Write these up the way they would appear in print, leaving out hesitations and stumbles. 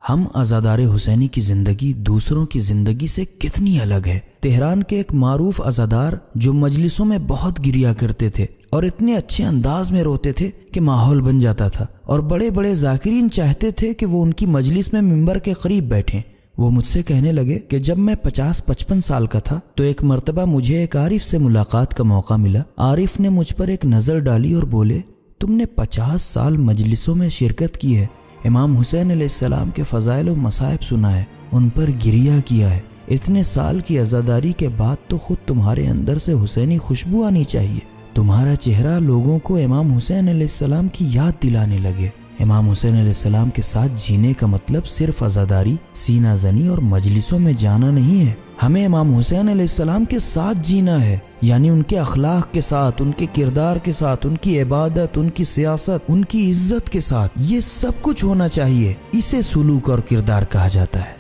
ہم عزادار حسینی کی زندگی دوسروں کی زندگی سے کتنی الگ ہے۔ تہران کے ایک معروف عزادار جو مجلسوں میں بہت گریا کرتے تھے اور اتنے اچھے انداز میں روتے تھے کہ ماحول بن جاتا تھا، اور بڑے بڑے ذاکرین چاہتے تھے کہ وہ ان کی مجلس میں منبر کے قریب بیٹھیں۔ وہ مجھ سے کہنے لگے کہ جب میں 50-55 سال کا تھا تو ایک مرتبہ مجھے ایک عارف سے ملاقات کا موقع ملا۔ عارف نے مجھ پر ایک نظر ڈالی اور بولے، تم نے 50 سال مجلسوں میں شرکت کی ہے، امام حسین علیہ السلام کے فضائل و مصائب سنا ہے، ان پر گریہ کیا ہے، اتنے سال کی عزاداری کے بعد تو خود تمہارے اندر سے حسینی خوشبو آنی چاہیے، تمہارا چہرہ لوگوں کو امام حسین علیہ السلام کی یاد دلانے لگے۔ امام حسین علیہ السلام کے ساتھ جینے کا مطلب صرف عزاداری، سینہ زنی اور مجلسوں میں جانا نہیں ہے، ہمیں امام حسین علیہ السلام کے ساتھ جینا ہے، یعنی ان کے اخلاق کے ساتھ، ان کے کردار کے ساتھ، ان کی عبادت، ان کی سیاست، ان کی عزت کے ساتھ، یہ سب کچھ ہونا چاہیے۔ اسے سلوک اور کردار کہا جاتا ہے۔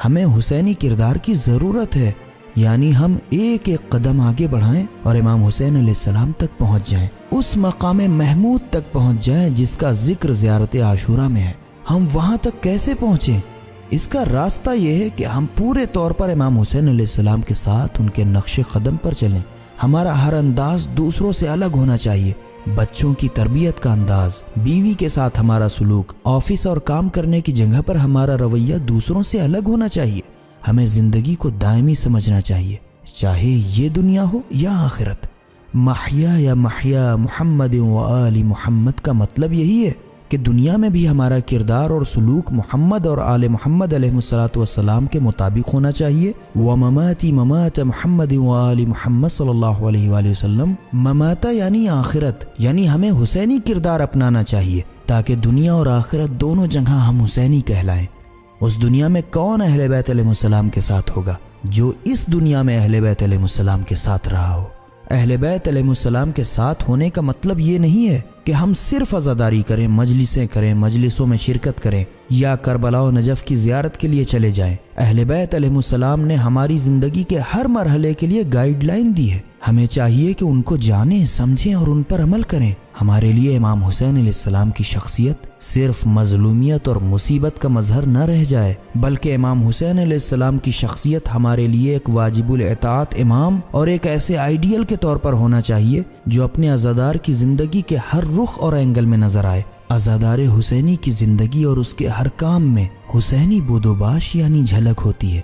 ہمیں حسینی کردار کی ضرورت ہے، یعنی ہم ایک ایک قدم آگے بڑھائیں اور امام حسین علیہ السلام تک پہنچ جائیں، اس مقام محمود تک پہنچ جائیں جس کا ذکر زیارت عاشورہ میں ہے۔ ہم وہاں تک کیسے پہنچیں؟ اس کا راستہ یہ ہے کہ ہم پورے طور پر امام حسین علیہ السلام کے ساتھ ان کے نقش قدم پر چلیں۔ ہمارا ہر انداز دوسروں سے الگ ہونا چاہیے، بچوں کی تربیت کا انداز، بیوی کے ساتھ ہمارا سلوک، آفس اور کام کرنے کی جگہ پر ہمارا رویہ دوسروں سے الگ ہونا چاہیے۔ ہمیں زندگی کو دائمی سمجھنا چاہیے، چاہے یہ دنیا ہو یا آخرت۔ محیا یا محیا محمد و آل محمد کا مطلب یہی ہے کہ دنیا میں بھی ہمارا کردار اور سلوک محمد اور آل محمد علیہ السلام کے مطابق ہونا چاہیے۔ وَمَمَاتِ مَمَاتَ محمد و آل محمد صلی اللہ علیہ وآلہ وسلم، مماتا یعنی آخرت، یعنی ہمیں حسینی کردار اپنانا چاہیے تاکہ دنیا اور آخرت دونوں جگہ ہم حسینی کہلائیں۔ اس دنیا میں کون اہل بیت علیہ السلام کے ساتھ ہوگا؟ جو اس دنیا میں اہل بیت علیہ السلام کے ساتھ رہا ہو۔ اہل بیت علیہ السلام کے ساتھ ہونے کا مطلب یہ نہیں ہے کہ ہم صرف عزاداری کریں، مجلسیں کریں، مجلسوں میں شرکت کریں یا کربلا و نجف کی زیارت کے لیے چلے جائیں۔ اہل بیت علیہ السلام نے ہماری زندگی کے ہر مرحلے کے لیے گائیڈ لائن دی ہے، ہمیں چاہیے کہ ان کو جانیں، سمجھیں اور ان پر عمل کریں۔ ہمارے لیے امام حسین علیہ السلام کی شخصیت صرف مظلومیت اور مصیبت کا مظہر نہ رہ جائے، بلکہ امام حسین علیہ السلام کی شخصیت ہمارے لیے ایک واجب الاطاعت امام اور ایک ایسے آئیڈیل کے طور پر ہونا چاہیے جو اپنے عزادار کی زندگی کے ہر رخ اور اینگل میں نظر آئے۔ عزادار حسینی کی زندگی اور اس کے ہر کام میں حسینی بود و باش یعنی جھلک ہوتی ہے۔